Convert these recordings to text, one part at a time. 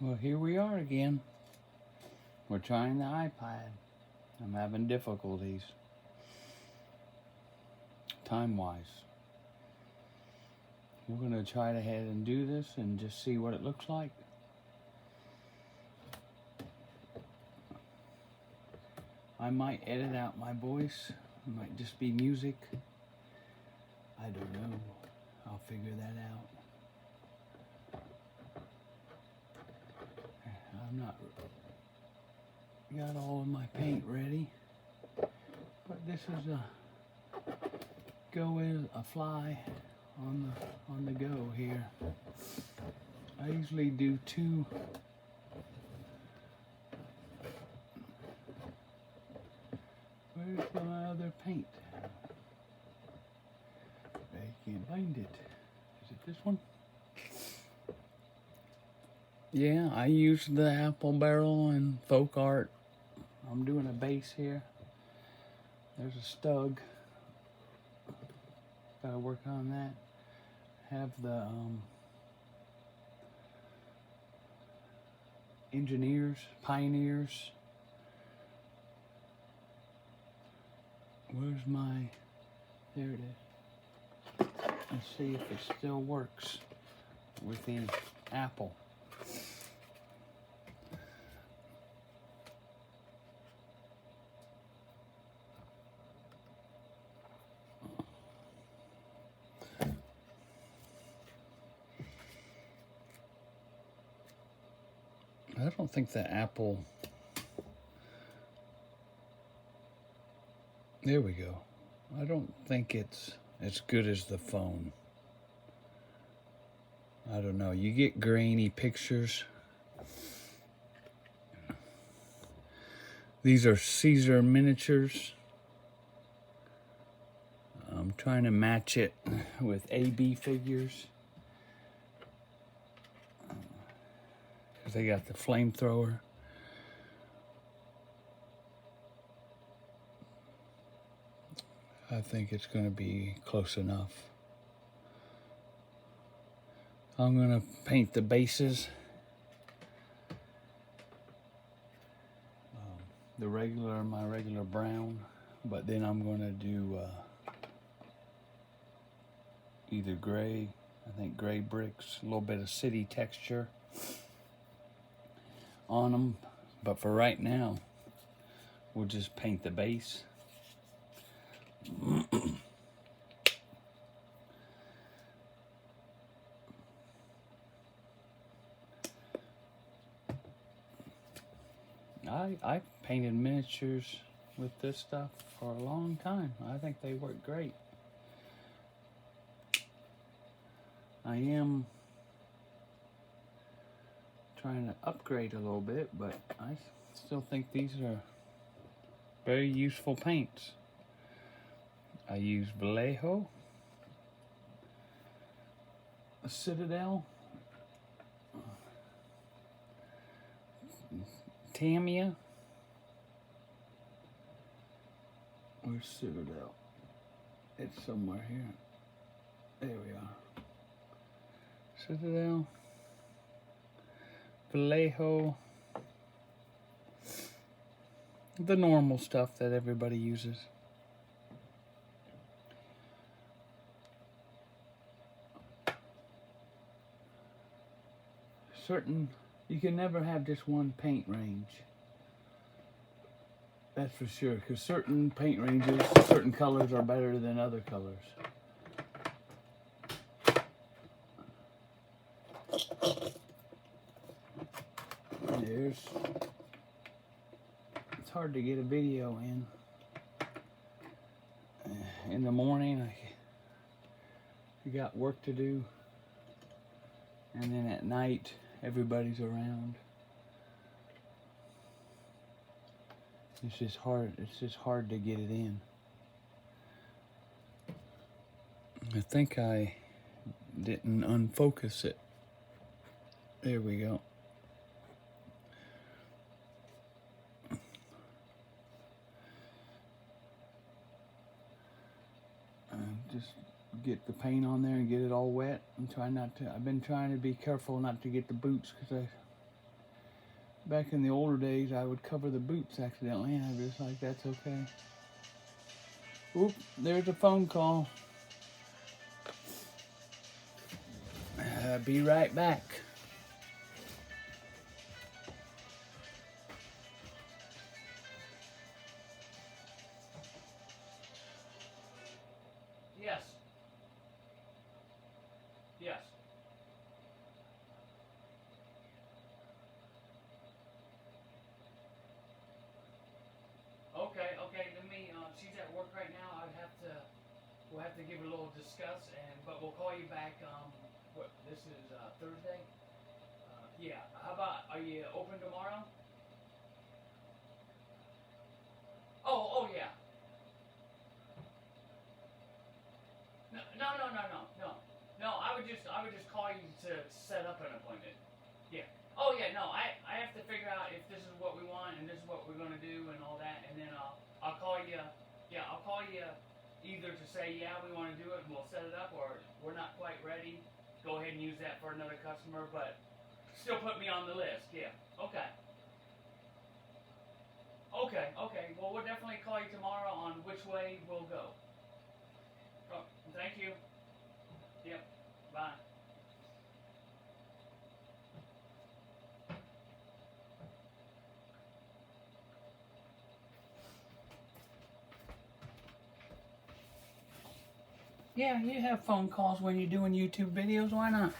Well, here we are again. We're trying the iPad. I'm having difficulties time-wise. We're going to try to head and do this and just see what it looks like. I might edit out my voice. It might just be music. I don't know. I'll figure that out. I'm not got all of my paint ready, but this is a fly on the go here. I usually do two. Where's my other paint? I can't find it. Is it this one? Yeah, I use the apple barrel and folk art. I'm doing a base here. There's a stug. Gotta work on that. Have the engineers, pioneers. Where's my, there it is. Let's see if it still works with the apple. I don't think the apple, there we go. I don't think it's as good as the phone. I don't know, you get grainy pictures. These are Caesar miniatures. I'm trying to match it with AB figures. Because they got the flamethrower. I think it's going to be close enough. I'm going to paint the bases. My regular brown. But then I'm going to do either gray, I think gray bricks, a little bit of city texture on them. But for right now, we'll just paint the base. I painted miniatures with this stuff for a long time. I think they work great. I am trying to upgrade a little bit, but I still think these are very useful paints. I use Vallejo, a Citadel, Tamiya. Where's Citadel? It's somewhere here. There we are. Citadel, Vallejo, the normal stuff that everybody uses. You can never have just one paint range. That's for sure, because certain paint ranges, certain colors are better than other colors. It's hard to get a video in the morning. I got work to do, and then at night everybody's around. It's just hard to get it in. I think I didn't unfocus it. There we go. Just get the paint on there and get it all wet and try not to, I've been trying to be careful not to get the boots because back in the older days, I would cover the boots accidentally, and I was like, that's okay. Oop, there's a phone call. Be right back. Yes. Yes. Okay, let me, she's at work right now. We'll have to give her a little discuss, but we'll call you back, this is, Thursday? Yeah, how about, are you open tomorrow? Oh, yeah. No. No, I would just call you to set up an appointment. Yeah. Oh yeah, no, I have to figure out if this is what we want and this is what we're gonna do and all that, and then I'll call you. Yeah, I'll call you either to say yeah we want to do it and we'll set it up, or we're not quite ready. Go ahead and use that for another customer, but still put me on the list. Yeah. Okay. Okay. Well, we'll definitely call you tomorrow on which way we'll go. Oh, thank you. Yep. Bye. Yeah, you have phone calls when you're doing YouTube videos. Why not?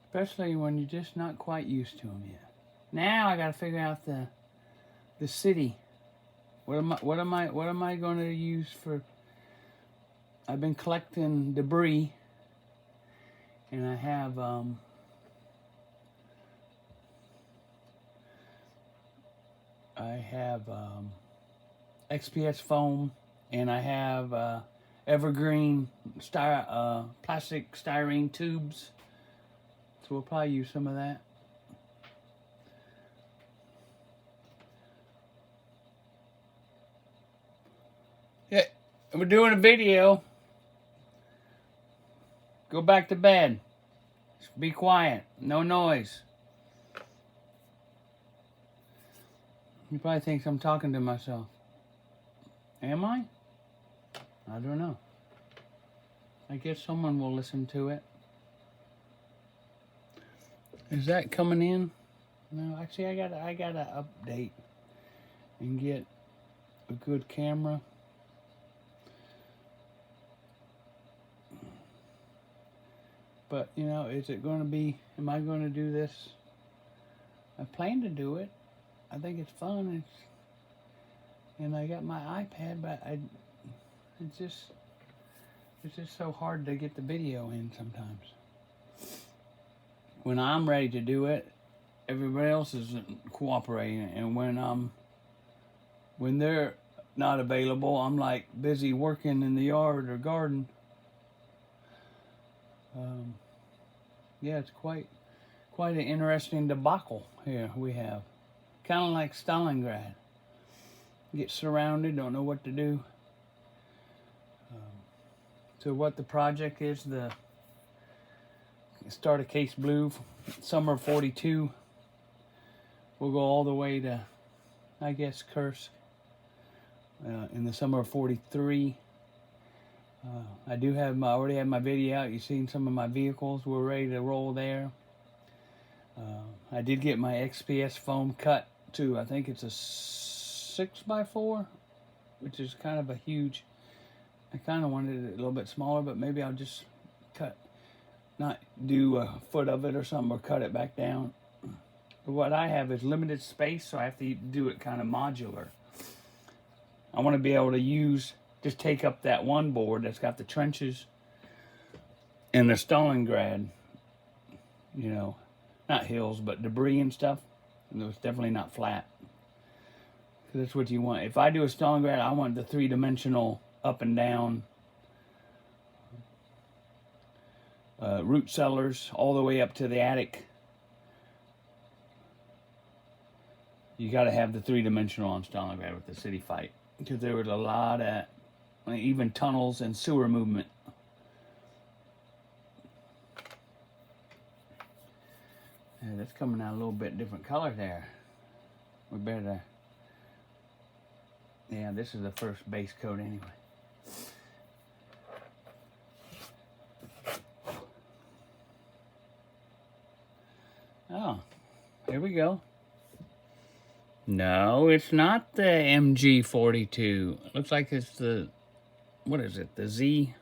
Especially when you're just not quite used to them yet. Now I got to figure out the city. What am I going to use for? I've been collecting debris, and I have XPS foam, and I have evergreen plastic styrene tubes. So we'll probably use some of that. Yeah, we're doing a video. Go back to bed. Just be quiet. No noise. You probably think I'm talking to myself. Am I? I don't know. I guess someone will listen to it. Is that coming in? No, actually I gotta update and get a good camera. But, you know, is it going to be, am I going to do this? I plan to do it. I think it's fun. And I got my iPad, but it's just so hard to get the video in sometimes. When I'm ready to do it, everybody else isn't cooperating. And when they're not available, I'm like busy working in the yard or garden. Yeah, it's quite an interesting debacle here we have. Kind of like Stalingrad. Get surrounded, don't know what to do. So what the project is, the start of Case Blue, summer 42. We'll go all the way to, I guess, Kursk in the summer of 43. I already have my video out. You've seen some of my vehicles. We're ready to roll there. I did get my XPS foam cut to, I think it's a 6x4, which is kind of a huge. I kind of wanted it a little bit smaller, but maybe I'll just not do a foot of it or something, or cut it back down. But what I have is limited space, so I have to do it kind of modular. I want to be able to just take up that one board that's got the trenches and the Stalingrad, you know, not hills, but debris and stuff. And it's definitely not flat. Because that's what you want. If I do a Stalingrad, I want the three-dimensional up and down root cellars all the way up to the attic. You got to have the three-dimensional on Stalingrad with the city fight. Because there was a lot of even tunnels and sewer movement. that's coming out a little bit different color there. We better, yeah, this is the first base coat anyway. Oh, here we go. No, it's not the MG42. It looks like it's the, what is it, the Z?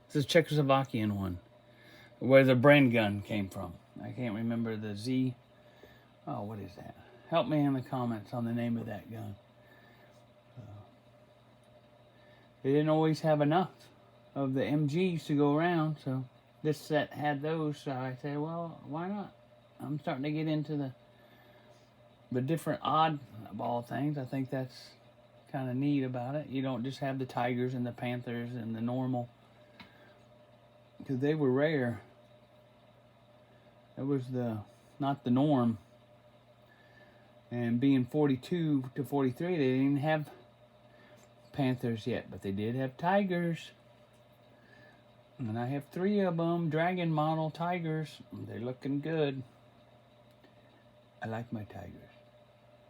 It's the Czechoslovakian one, where the Bren gun came from. I can't remember the Z. Oh, what is that? Help me in the comments on the name of that gun. They didn't always have enough of the MGs to go around, so this set had those, so I said, well, why not? I'm starting to get into the different oddball things. I think that's kind of neat about it. You don't just have the Tigers and the Panthers and the normal, because they were rare. That was not the norm. And being 42 to 43, they didn't even have Panthers yet, but they did have Tigers. And I have 3 of them, Dragon model Tigers. They're looking good. I like my Tigers.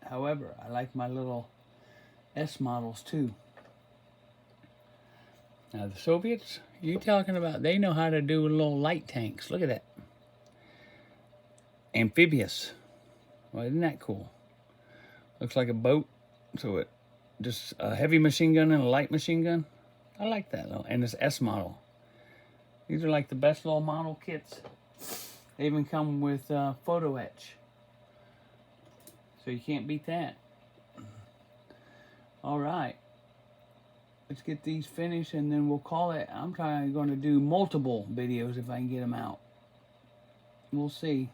However, I like my little S models too. Now the Soviets, you talking about, they know how to do little light tanks. Look at that. Amphibious. Well, isn't that cool? Looks like a boat. So it just a heavy machine gun and a light machine gun. I like that though. And this S model. These are like the best little model kits. They even come with photo etch. So you can't beat that. All right. Let's get these finished and then we'll call it. I'm going to do multiple videos if I can get them out. We'll see.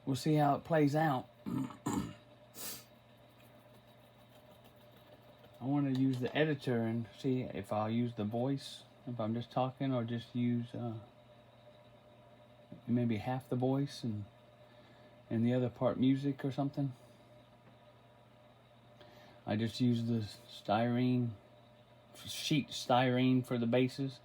We'll see how it plays out. I want to use the editor and see if I'll use the voice, if I'm just talking, or just use maybe half the voice and the other part music or something. I just use the sheet styrene for the bases.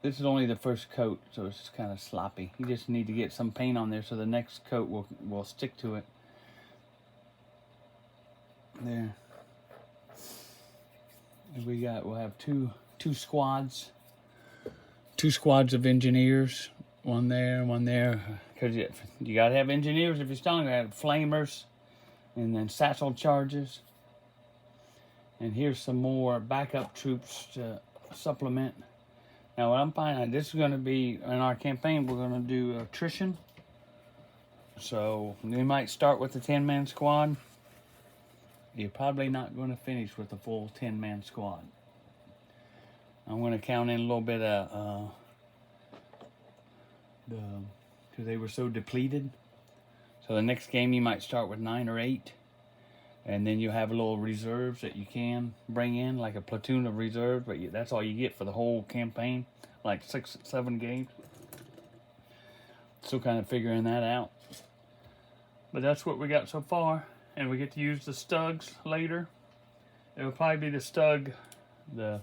This is only the first coat, so it's just kind of sloppy. You just need to get some paint on there so the next coat will stick to it. There. And we'll have two squads. 2 squads of engineers. One there, one there. Because you got to have engineers if you're Stalingrad. Flamers. And then satchel charges. And here's some more backup troops to supplement. Now what I'm finding, this is going to be, in our campaign, we're going to do attrition. So we might start with the 10-man squad. You're probably not going to finish with a full 10-man squad. I'm going to count in a little bit of, because they were so depleted. So the next game you might start with 9 or 8. And then you have a little reserves that you can bring in, like a platoon of reserves, but that's all you get for the whole campaign, like 6, 7 games. Still kind of figuring that out. But that's what we got so far. And we get to use the Stugs later. It'll probably be the Stug, the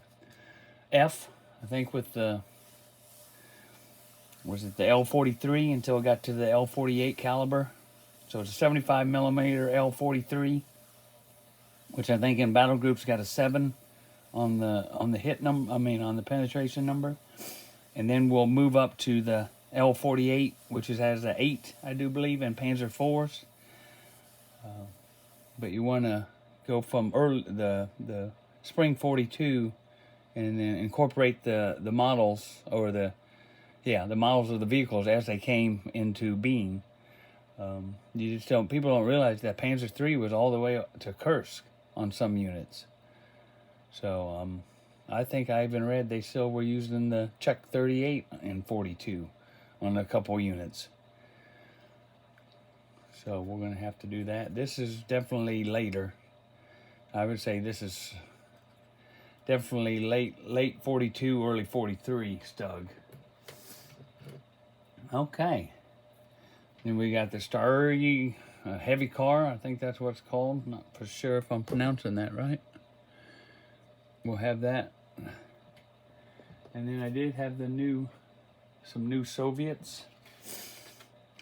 F, I think, with the, was it the L43 until it got to the L48 caliber. So it's a 75 millimeter L43, which I think in battle groups got a 7 on the hit number. I mean on the penetration number, and then we'll move up to the L48, which has an 8, I do believe, in Panzer IVs. But you want to go from the Spring 42, and then incorporate the models, or the models of the vehicles as they came into being. You just don't, people don't realize that Panzer III was all the way up to Kursk on some units. So I think I even read they still were using the Czech 38 and 42 on a couple units. So we're going to have to do that. This is definitely later. I would say this is definitely late 42, early 43 Stug. Okay. Then we got the Starry heavy car. I think that's what it's called. Not for sure if I'm pronouncing that right. We'll have that. And then I did have some new Soviets.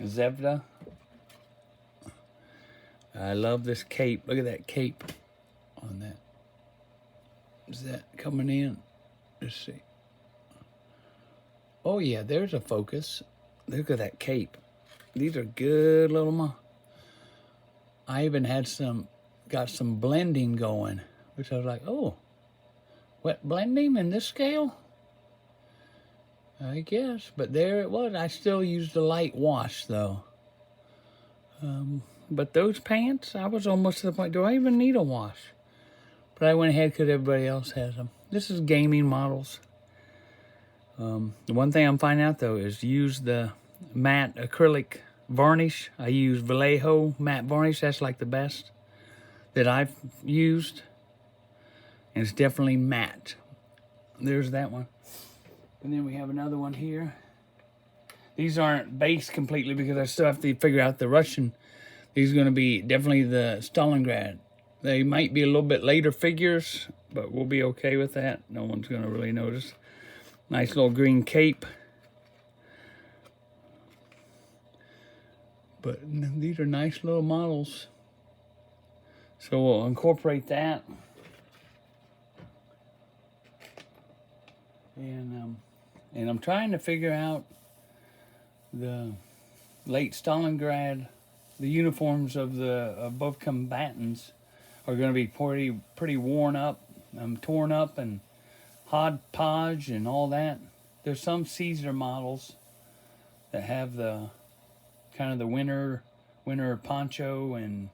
Zevda. I love this cape. Look at that cape on that. Is that coming in? Let's see. Oh yeah, there's a focus. Look at that cape. These are good little I even had got some blending going, which I was like, oh, wet blending in this scale? I guess, but there it was. I still used a light wash though. But those pants, I was almost to the point, do I even need a wash? But I went ahead because everybody else has them. This is gaming models. The one thing I'm finding out though is use the matte acrylic varnish. I use Vallejo matte varnish. That's like the best that I've used. And it's definitely matte. There's that one. And then we have another one here. These aren't based completely because I still have to figure out the Russian. These are going to be definitely the Stalingrad. They might be a little bit later figures, but we'll be okay with that. No one's going to really notice. Nice little green cape. But these are nice little models. So we'll incorporate that. And I'm trying to figure out the late Stalingrad. The uniforms of both combatants are going to be pretty worn up, torn up, and hodgepodge and all that. There's some Caesar models that have the kind of the winter poncho, and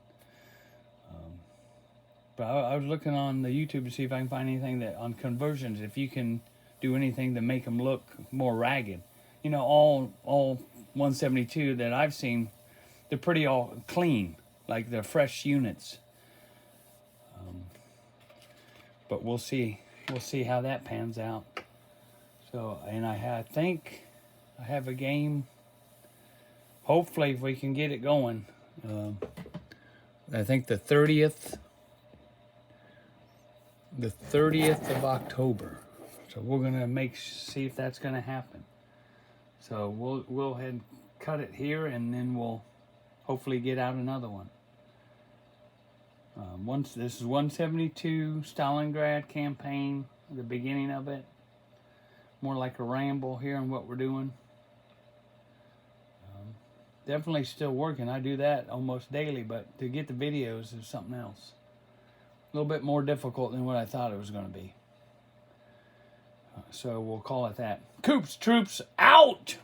but I was looking on the YouTube to see if I can find anything that on conversions, if you can do anything to make them look more ragged. You know, all 172 that I've seen, they're pretty all clean, like they're fresh units. But we'll see how that pans out. So, and I think I have a game. Hopefully, if we can get it going, I think the 30th of October. So we're gonna see if that's gonna happen. So we'll go ahead and cut it here, and then we'll hopefully get out another one. This is 172 Stalingrad campaign, the beginning of it. More like a ramble here on what we're doing. Definitely still working. I do that almost daily, but to get the videos is something else. A little bit more difficult than what I thought it was going to be. So we'll call it that. Coops Troops out!